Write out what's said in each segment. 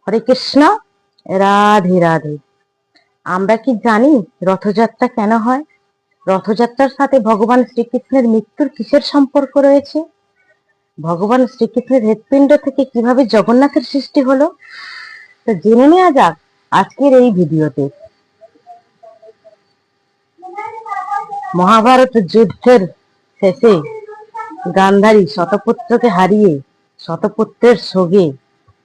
হরে কৃষ্ণ, রাধে রাধে। আমরা কি জানি রথযাত্রা কেন হয়? রথযাত্রার সাথে ভগবান শ্রীকৃষ্ণের মৃত্যুর কিসের সম্পর্ক রয়েছে? ভগবান শ্রীকৃষ্ণের হৃৎপিণ্ড থেকে কিভাবে জগন্নাথের সৃষ্টি হলো? তো জেনে নেওয়া যাক আজকের এই ভিডিওতে। মহাভারত যুদ্ধের শেষে গান্ধারী শতপুত্রকে হারিয়ে শতপুত্রের শোকে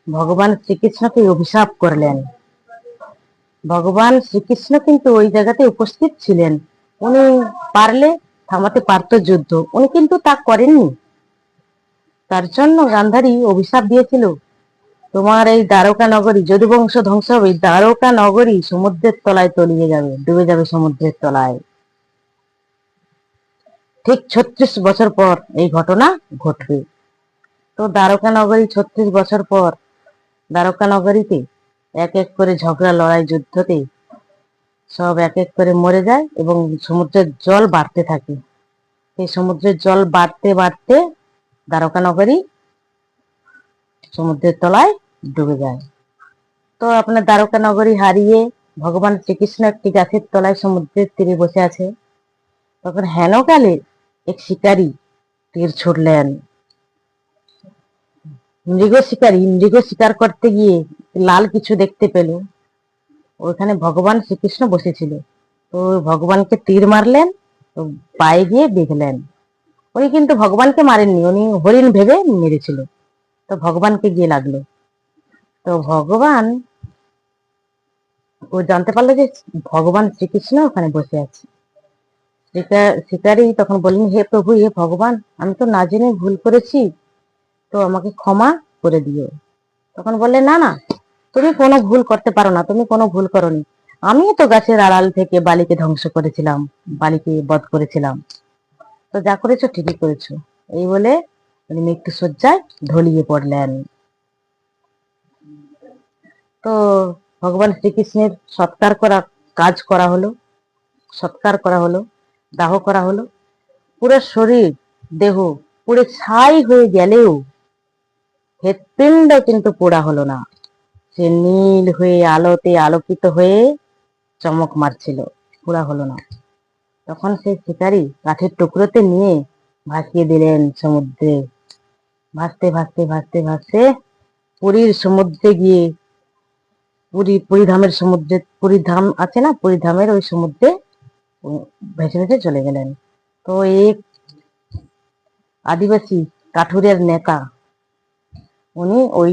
ভগবান শ্রীকৃষ্ণকে অভিশাপ করলেন। ভগবান শ্রীকৃষ্ণ কিন্তু ওই জায়গাতে উপস্থিত ছিলেন। উনি পারলে থামাতে পারত যুদ্ধ, উনি কিন্তু তা করেননি। তার জন্য গান্ধারী অভিশাপ দিয়েছিল, তোমার এই দ্বারকা নগরী, যদুবংশ ধ্বংস হবে, দ্বারকা নগরী সমুদ্রের তলায় তলিয়ে যাবে, ডুবে যাবে সমুদ্রের তলায়। ঠিক 36 বছর পর এই ঘটনা ঘটবে। তো দ্বারকা নগরী 36 বছর পর দ্বারকা নগরীতে এক এক করে ঝগড়া, লড়াই, যুদ্ধতে সব এক এক করে মরে যায় এবং সমুদ্রের জল বাড়তে থাকে। এই সমুদ্রের জল বাড়তে বাড়তে দ্বারকা নগরী সমুদ্রের তলায় ডুবে যায়। তো আপনার দ্বারকা নগরী হারিয়ে ভগবান শ্রীকৃষ্ণ একটি গাছের তলায় সমুদ্রের তীরে বসে আছে। তখন হেনকালে এক শিকারী তীর ছুড়লেন। মৃগ শিকার করতে গিয়ে লাল কিছু দেখতে পেল, ওখানে ভগবান শ্রীকৃষ্ণ বসেছিল। তো ভগবানকে তীর মারলেন, তো পায়ে গিয়ে বিঁধলেন। উনি কিন্তু ভগবানকে মারেননি, উনি হরিণ ভেবে মেরেছিল। তো ভগবানকে গিয়ে লাগলো। তো ভগবান ও জানতে পারলো যে ভগবান শ্রীকৃষ্ণ ওখানে বসে আছে। শিকারী তখন বললেন, হে প্রভু, হে ভগবান, আমি তো না জেনে ভুল করেছি, তো আমাকে ক্ষমা করে দিও। তখন বললেন, না না, তুমি কোনো ভুল করতে পারো না, তুমি কোনো ভুল করনি। আমিও তো গাছের আড়াল থেকে বালিকে ধ্বংস করেছিলাম, বালিকে বধ করেছিলাম। তো যা করেছো ঠিকই করেছো। এই বলে উনি মৃত্যু শয্যায় ঢলিয়ে পড়লেন। তো ভগবান শ্রীকৃষ্ণের সৎকার করা হলো, দাহ করা হলো। পুরো শরীর দেহ পুড়ে ছাই হয়ে গেলেও হৃৎপিণ্ড কিন্তু পোড়া হলো না। সে নীল হয়ে আলোতে আলোকিত হয়ে চমক মারছিল, পোড়া হলো না। তখন সেই শিকারী কাঠের টুকরোতে নিয়ে ভাসিয়ে দিলেন সমুদ্রে। ভাসতে ভাসতে ভাসতে ভাসতে পুরীর সমুদ্রে গিয়ে, পুরী ধাম আছে না, পুরী ধামের ওই সমুদ্রে ভেসে ভেসে চলে গেলেন। তো এক আদিবাসী কাঠুরের নেতা, উনি ওই